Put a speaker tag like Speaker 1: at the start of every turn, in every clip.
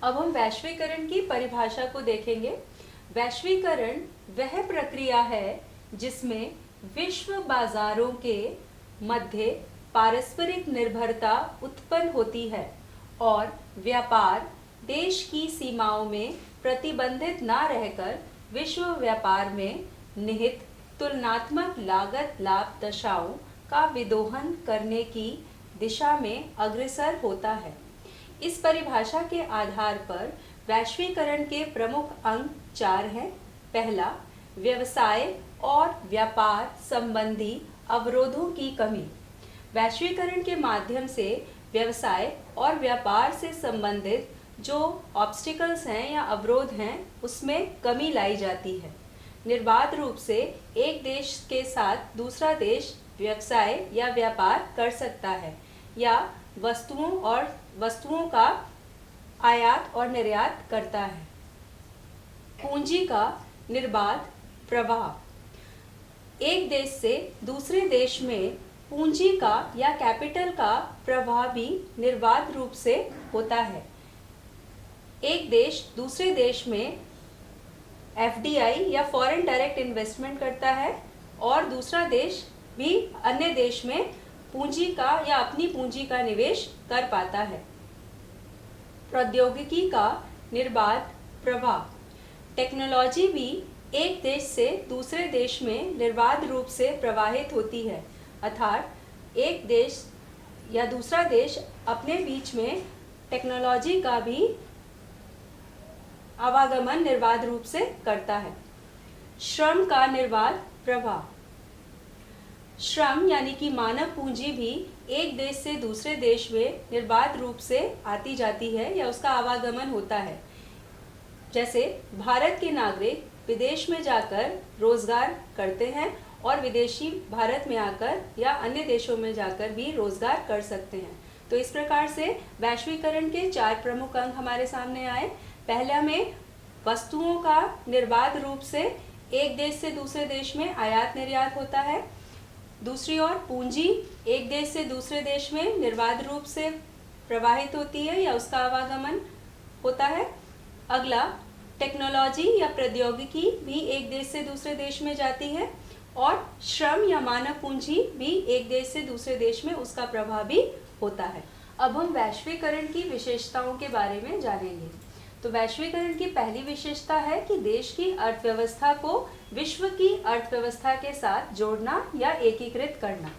Speaker 1: अब हम वैश्वीकरण की परिभाषा को देखेंगे। वैश्वीकरण वह प्रक्रिया है जिसमें विश्व बाजारों के मध्य पारस्परिक निर्भरता उत्पन्न होती है और व्यापार देश की सीमाओं में प्रतिबंधित न रहकर विश्व व्यापार में निहित तुलनात्मक लागत लाभ दशाओं का विदोहन करने की दिशा में अग्रसर होता है। इस परिभाषा के आधार पर वैश्वीकरण के प्रमुख अंग 4 हैं। पहला, व्यवसाय और व्यापार संबंधी अवरोधों की कमी। वैश्वीकरण के माध्यम से व्यवसाय और व्यापार से संबंधित जो ऑब्स्टिकल्स हैं या अवरोध हैं उसमें कमी लाई जाती है। निर्बाध रूप से एक देश के साथ दूसरा देश व्यवसाय या व्यापार कर सकता है या वस्तुओं का आयात और निर्यात करता है। पूंजी का निर्बाध प्रवाह। एक देश से दूसरे देश में पूंजी का या कैपिटल का प्रवाह भी निर्बाध रूप से होता है। एक देश दूसरे देश में एफडीआई या फॉरेन डायरेक्ट इन्वेस्टमेंट करता है और दूसरा देश भी अन्य देश में पूंजी का या अपनी पूंजी का निवेश कर पाता है। प्रौद्योगिकी का निर्बाध प्रवाह। टेक्नोलॉजी भी एक देश से दूसरे देश में निर्बाध रूप से प्रवाहित होती है, अर्थात एक देश या दूसरा देश अपने बीच में टेक्नोलॉजी का भी आवागमन निर्बाध रूप से करता है। श्रम का निर्बाध प्रवाह। श्रम यानी कि मानव पूंजी भी एक देश से दूसरे देश में निर्बाध रूप से आती जाती है या उसका आवागमन होता है। जैसे भारत के नागरिक विदेश में जाकर रोजगार करते हैं और विदेशी भारत में आकर या अन्य देशों में जाकर भी रोजगार कर सकते हैं। तो इस प्रकार से वैश्वीकरण के 4 प्रमुख अंग हमारे सामने आए। पहला में वस्तुओं का निर्बाध रूप से एक देश से दूसरे देश में आयात निर्यात होता है। दूसरी ओर पूंजी एक देश से दूसरे देश में निर्बाध रूप से प्रवाहित होती है या उसका आवागमन होता है। अगला, टेक्नोलॉजी या प्रौद्योगिकी भी एक देश से दूसरे देश में जाती है और श्रम या मानव पूंजी भी एक देश से दूसरे देश में उसका प्रवाह भी होता है। अब हम वैश्वीकरण की विशेषताओं के बारे में जानेंगे। तो वैश्वीकरण की पहली विशेषता है कि देश की अर्थव्यवस्था को विश्व की अर्थव्यवस्था के साथ जोड़ना या एकीकृत करना।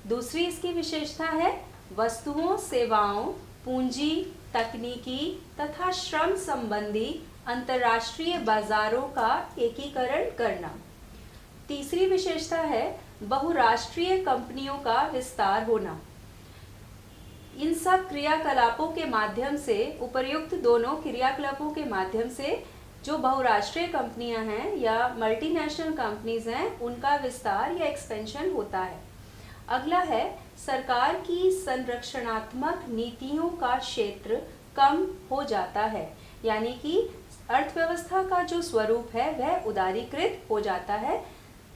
Speaker 1: दूसरी इसकी विशेषता है वस्तुओं, सेवाओं, पूंजी, तकनीकी तथा श्रम संबंधी अंतर्राष्ट्रीय बाजारों का एकीकरण करना। तीसरी विशेषता है बहुराष्ट्रीय कंपनियों का विस्तार होना। इन सब क्रियाकलापों के माध्यम से, उपर्युक्त दोनों क्रियाकलापों के माध्यम से जो बहुराष्ट्रीय कंपनियां हैं या मल्टीनेशनल कंपनीज हैं उनका विस्तार या एक्सपेंशन होता है। अगला है सरकार की संरक्षणात्मक नीतियों का क्षेत्र कम हो जाता है, यानी कि अर्थव्यवस्था का जो स्वरूप है वह उदारीकृत हो जाता है।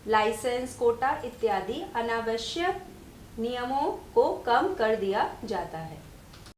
Speaker 1: लाइसेंस, कोटा इत्यादि अनावश्यक नियमों को कम कर दिया जाता है।